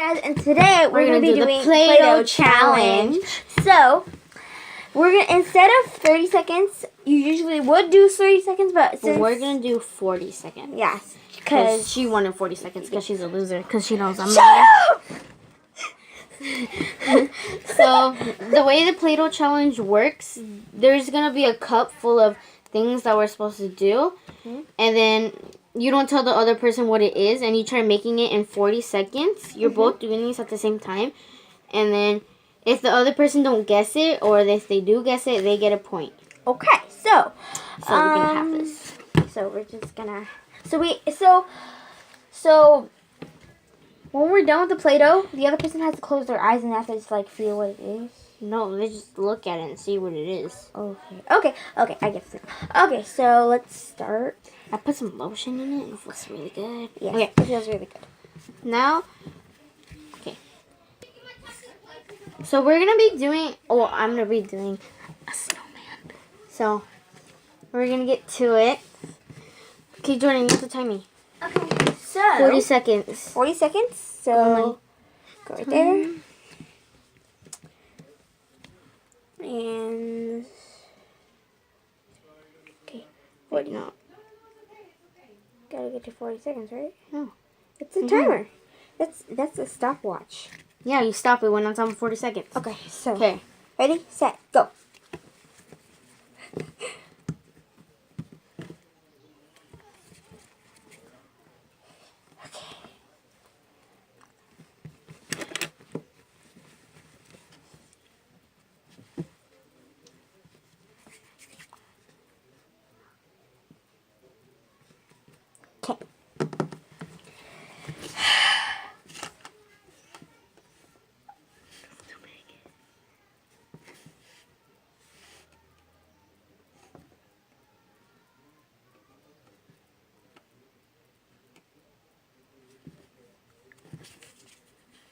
guys, and today we're going to be doing the Playdoh challenge. So, we're going to, instead of 30 seconds, you usually would do 30 seconds, but since... we're going to do 40 seconds. Yes. Because she wanted 40 seconds because she's a loser. Because she knows I'm Shut up! So, the way the Play-Doh challenge works, there's going to be a cup full of things that we're supposed to do. Mm-hmm. And then you don't tell the other person what it is, and you try making it in 40 seconds. You're both doing these at the same time. And then if the other person don't guess it, or if they do guess it, they get a point. Okay, so we're going to have this. So we're just going to... So when we're done with the Play-Doh, the other person has to close their eyes and have to just like feel what it is. No, they just look at it and see what it is. Okay, I guess so. Okay, so let's start. I put some lotion in it. It feels really good. Yeah, okay. It feels really good. Now, okay. So we're going to be doing, I'm going to be doing a snowman. So, we're going to get to it. Okay, Jordan, you have to time me. Okay, so 40 seconds. 40 seconds. So go right there. And okay, 40. No. Gotta get to 40 seconds, right? No. It's a timer. That's a stopwatch. Yeah, you stop it when it's on 40 seconds. Okay, so okay. Ready, set, go. Okay.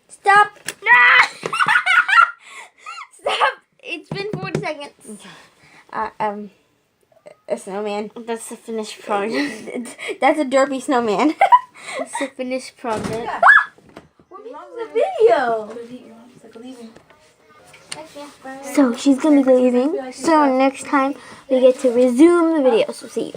Stop! Stop! It's been 40 seconds. Okay. A snowman. That's the finished product. That's a derpy snowman. That's the finished product. Yeah. We're making the video. So she's gonna be leaving. So next time we get to resume the video. So see you.